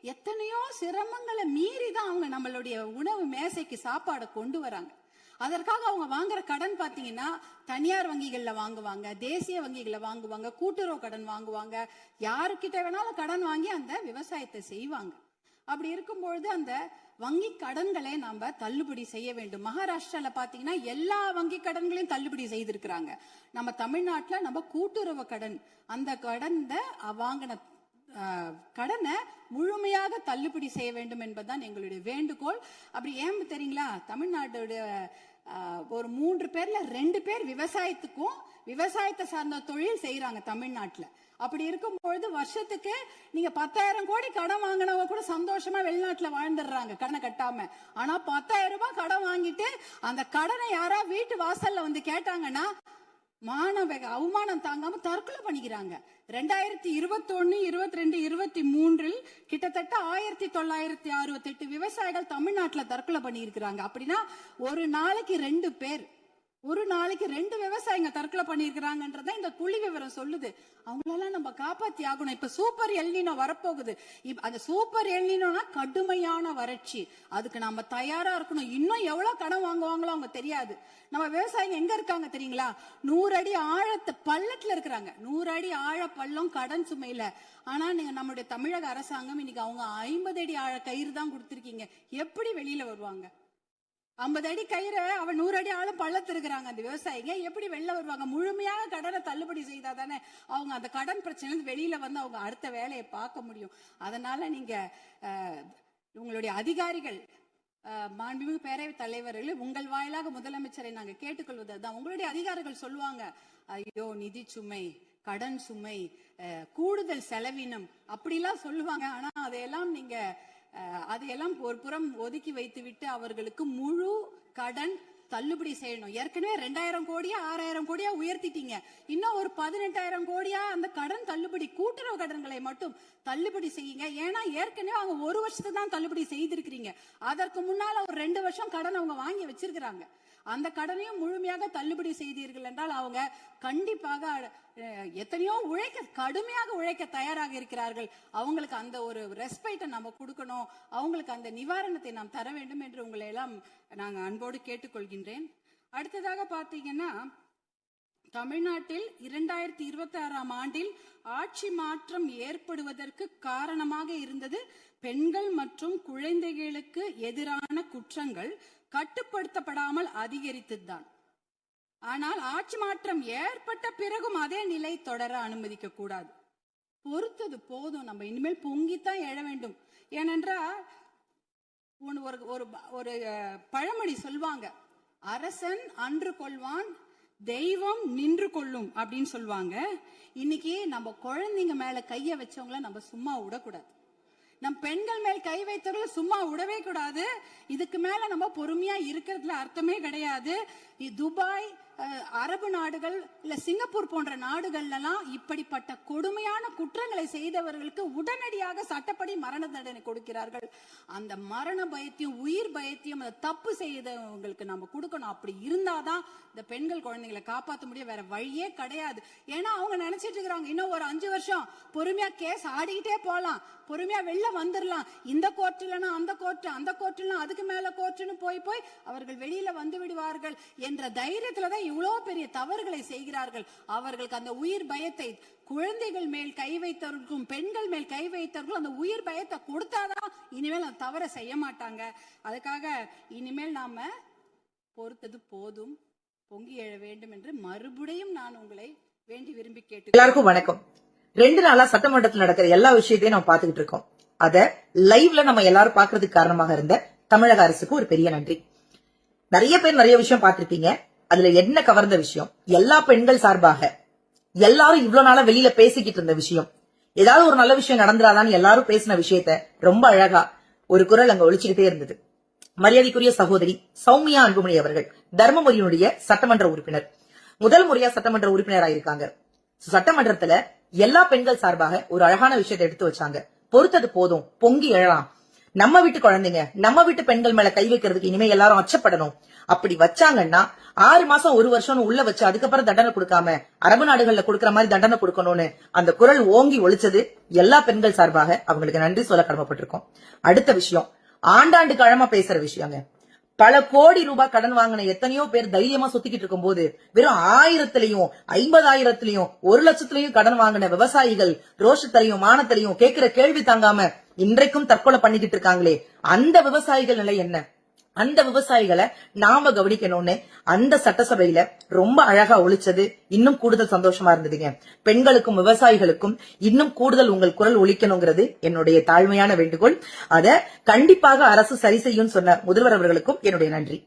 எத்தனையோ சிரமங்களை மீறி தான் அவங்க நம்மளுடைய உணவு மேசைக்கு சாப்பாடை கொண்டு வராங்க. அதற்காக அவங்க வாங்குற கடன் பாத்தீங்கன்னா தனியார் வங்கிகள்ல வாங்குவாங்க, தேசிய வங்கிகள்ல வாங்குவாங்க, கூட்டுறவு கடன் வாங்குவாங்க, யாருக்கிட்ட வேணாலும் கடன் வாங்கி அந்த விவசாயத்தை செய்வாங்க. அப்படி இருக்கும்பொழுது அந்த வங்கி கடன்களை நாம தள்ளுபடி செய்ய வேண்டும். மகாராஷ்டிரால பாத்தீங்கன்னா எல்லா வங்கி கடன்களையும் தள்ளுபடி செய்திருக்கிறாங்க. நம்ம தமிழ்நாட்டுல நம்ம கூட்டுறவு கடன், அந்த கடனை வாங்கின கடனை முழுமையாக தள்ளுபடி செய்ய வேண்டும் என்பதுதான் எங்களுடைய வேண்டுகோள். அப்படி ஏன் தெரியுங்களா, தமிழ்நாட்டுடைய ஒரு 3 பேர்ல 2 பேர் விவசாயத்துக்கும் விவசாயத்தை சார்ந்த தொழில் செய்யறாங்க தமிழ்நாட்டுல. அப்படி இருக்கும் பொழுது வருஷத்துக்கு நீங்க 10,000 கோடி கடன் வாங்கினவங்க கூட சந்தோஷமா வெளிநாட்டுல வாழ்ந்துடுறாங்க கடனை கட்டாம. ஆனா 10,000 ரூபாய் கடன் வாங்கிட்டு அந்த கடனை யாரா வீட்டு வாசல்ல வந்து கேட்டாங்கன்னா அவமானம் தாங்காம தற்கொலை பண்ணிக்கிறாங்க. 2021, 22, 23 கிட்டத்தட்ட 1968 விவசாயிகள் தமிழ்நாட்டுல தற்கொலை பண்ணி இருக்கிறாங்க. அப்படின்னா ஒரு நாளைக்கு 2 பேர், ஒரு நாளைக்கு 2 விவசாயிங்க தற்கொலை பண்ணிருக்கிறாங்கன்றத இந்த புள்ளி விவரம் சொல்லுது. அவங்களெல்லாம் நம்ம காப்பாத்தி ஆகணும். இப்ப சூப்பர் எல்னினோ வரப்போகுது. அந்த சூப்பர் எல்னினோனா கடுமையான வறட்சி, அதுக்கு நம்ம தயாரா இருக்கணும். இன்னும் எவ்வளவு கடன் வாங்குவாங்களோ அவங்க தெரியாது. நம்ம விவசாயிங்க எங்க இருக்காங்க தெரியுங்களா, 100 அடி ஆழத்து பள்ளத்துல இருக்கிறாங்க. 100 அடி ஆழ பள்ளம் கடன் சுமையில. ஆனா நீங்க நம்மளுடைய தமிழக அரசாங்கம் இன்னைக்கு அவங்க 50 அடி ஆழ கயிறு தான் கொடுத்திருக்கீங்க. எப்படி வெளியில வருவாங்க? 50 அடி கயிறை அவன் 100 அடி ஆழம் பள்ளத்து இருக்கிறாங்க. அந்த விவசாயிங்க எப்படி வெளில வருவாங்க? முழுமையாக கடனை தள்ளுபடி செய்தா தானே அவங்க அந்த கடன் பிரச்சனை வெளியில வந்து அவங்க அடுத்த வேலையை பார்க்க முடியும். அதனால நீங்க உங்களுடைய அதிகாரிகள், மாண்புமிகு பேரவைத் தலைவர்கள், உங்கள் வாயிலாக முதலமைச்சரை நாங்க கேட்டுக்கொள்வதுதான். உங்களுடைய அதிகாரிகள் சொல்லுவாங்க, ஐயோ நிதி சுமை, கடன் சுமை, கூடுதல் செலவினம் அப்படிலாம் சொல்லுவாங்க. ஆனா அதையெல்லாம் ஒரு புறம் ஒதுக்கி வைத்து விட்டு அவர்களுக்கு முழு கடன் தள்ளுபடி செய்யணும். ஏற்கனவே 2000 கோடியா 6000 கோடியா உயர்த்திட்டீங்க. இன்னும் ஒரு 18,000 கோடியா அந்த கடன் தள்ளுபடி, கூட்டுறவு கடன்களை மட்டும் தள்ளுபடி செய்யுங்க. ஏன்னா ஏற்கனவே அவங்க 1 வருஷத்துக்கு தான் தள்ளுபடி செய்திருக்கிறீங்க. அதற்கு முன்னால ஒரு 2 வருஷம் கடன் அவங்க வாங்கி வச்சிருக்கிறாங்க. அந்த கடனையும் முழுமையாக தள்ளுபடி செய்தீர்கள் என்றால் அவங்க கண்டிப்பாக எத்தனையோ கடுமையாக உழைக்க தயாராக இருக்கிறார்கள். அவங்களுக்கு அந்த ஒரு ரெஸ்பெக்டை நம்ம கொடுக்கணும், அவங்களுக்கு அந்த நிவாரணத்தை நாம் தர வேண்டும் என்று உங்களை எல்லாம் நாங்க அன்போடு கேட்டுக்கொள்கின்றேன். அடுத்ததாக பாத்தீங்கன்னா, தமிழ்நாட்டில் 2026ஆம் ஆண்டில் ஆட்சி மாற்றம் ஏற்படுவதற்கு காரணமாக இருந்தது பெண்கள் மற்றும் குழந்தைகளுக்கு எதிரான குற்றங்கள் கட்டுப்படுத்தப்படாமல் அதிகரித்ததுதான். ஆனால் ஆட்சி மாற்றம் ஏற்பட்ட பிறகும் அதே நிலை தொடர அனுமதிக்க கூடாது. பொறுத்தது போதும். நம்ம இனிமேல் பொங்கித்தான் எழ வேண்டும். ஏனென்றால் ஒரு பழமொழி சொல்வாங்க, அரசன் அன்று கொள்வான், தெய்வம் நின்று கொள்ளும் அப்படின்னு சொல்லுவாங்க. இன்னைக்கு நம்ம குழந்தைங்க மேல கைய வச்சவங்கள நம்ம சும்மா விடக்கூடாது. நம் பெண்கள் மேல் கை வைத்தவர்கள் சும்மா விடவே கூடாது. இதுக்கு மேல நம்ம பொறுமையா இருக்கிறதுல அர்த்தமே கிடையாது. துபாய், அரபு நாடுகள், இல்ல சிங்கப்பூர் போன்ற நாடுகள்லாம் இப்படிப்பட்ட கொடுமையான குற்றங்களை செய்தவர்களுக்கு உடனடியாக சட்டப்படி மரண தண்டனை கொடுக்கிறார்கள். அந்த மரண பயத்தையும் உயிர் பயத்தையும் அந்த தப்பு செய்தவங்களுக்கு நம்ம கொடுக்கணும். அப்படி இருந்தாதான் இந்த பெண்கள் குழந்தைகளை காப்பாற்ற முடியும். வேற வழியே கிடையாது. ஏன்னா அவங்க நினைச்சிட்டு இருக்கிறாங்க, இன்னும் ஒரு 5 வருஷம் பொறுமையா கேஸ் ஆடிக்கிட்டே போலாம், பொறுமையா வெளில வந்துடலாம், இந்த கோர்ட் இல்லைன்னா அந்த கோர்ட், அந்த கோர்ட் இல்லைன்னா அதுக்கு மேல கோர்ட்னு போய் அவர்கள் வெளியில வந்து விடுவார்கள் என்ற தைரியத்துலதான் இவ்வளவு பெரிய தவறுகளை செய்கிறார்கள். அவர்களுக்கு அந்த உயிர் பயத்தை, குழந்தைகள் மேல் கை வைத்தவர்களுக்கும் பெண்கள் மேல் கை வைத்தவர்களும் அந்த உயிர் பயத்தை கொடுத்தாதான் இனிமேல் அந்த தவறை செய்ய மாட்டாங்க. அதுக்காக இனிமேல் நாம பொறுத்தது போதும், பொங்கி எழ வேண்டும் என்று மறுபடியும் நான் உங்களை வேண்டி விரும்பி கேட்டு. எல்லாருக்கும் வணக்கம். 2 நாளா சட்டமன்றத்தில் நடக்கிற எல்லா விஷயத்தையும் நம்ம பாத்துக்கிட்டு இருக்கோம். அத லைவ்ல நம்ம எல்லாரும் பாக்குறதுக்கு காரணமாக இருந்த தமிழக அரசுக்கு ஒரு பெரிய நன்றி. நிறைய பேர் நிறைய விஷயம் பாத்திருப்பீங்க. அதுல என்ன கவர்ந்த விஷயம், எல்லா பெண்கள் சார்பாக எல்லாரும் இவ்வளவு நாளா வெளியில பேசிக்கிட்டு இருந்த விஷயம், ஏதாவது ஒரு நல்ல விஷயம் நடந்துராதான்னு எல்லாரும் பேசின விஷயத்த ரொம்ப அழகா ஒரு குரல் அங்க ஒழிச்சுக்கிட்டே இருந்தது. மரியாதைக்குரிய சகோதரி சௌமியா அன்புமணி அவர்கள் தர்மபுரியினுடைய சட்டமன்ற உறுப்பினர், முதல் முறையா சட்டமன்ற உறுப்பினராயிருக்காங்க. சட்டமன்றத்துல எல்லா பெண்கள் சார்பாக ஒரு அழகான விஷயத்தை எடுத்து வச்சாங்க. பொறுத்தது போதும், பொங்கி எழலாம். நம்ம வீட்டு குழந்தைங்க, நம்ம வீட்டு பெண்கள் மேல கை வைக்கிறதுக்கு இனிமே எல்லாரும் அச்சப்படணும். அப்படி வச்சாங்கன்னா 6 மாசம் 1 வருஷம் உள்ள வச்சு அதுக்கப்புறம் தண்டனை கொடுக்காம அரபு நாடுகள்ல கொடுக்கற மாதிரி தண்டனை கொடுக்கணும்னு அந்த குரல் ஓங்கி ஒலிச்சது எல்லா பெண்கள் சார்பாக அவங்களுக்கு நன்றி சொல்ல கடமைப்பட்டிருக்கோம். அடுத்த விஷயம், ஆண்டாண்டு காலமா பேசுற விஷயங்க. பல கோடி ரூபாய் கடன் வாங்கின எத்தனையோ பேர் தைரியமா சுத்திக்கிட்டு இருக்கும் போது வெறும் 1000லையும் 50,000லையும் 1,00,000லையும் கடன் வாங்கின விவசாயிகள் ரோஷத்திலையும் மானத்திலையும் கேட்கிற கேள்வி தாங்காம இன்றைக்கும் தற்கொலை பண்ணிக்கிட்டு இருக்காங்களே, அந்த விவசாயிகள் நிலை என்ன? அந்த விவசாயிகளை நாம கவனிக்கணும்னு அந்த சட்டசபையில ரொம்ப அழகா ஒலிச்சது இன்னும் கூடுதல் சந்தோஷமா இருந்ததுங்க. பெண்களுக்கும் விவசாயிகளுக்கும் இன்னும் கூடுதல் உங்கள் குரல் ஒலிக்கணுங்கிறது என்னுடைய தாழ்மையான வேண்டுகோள். அத கண்டிப்பாக அரசு சரி செய்யும் சொன்ன முதல்வர் அவர்களுக்கும் என்னுடைய நன்றி.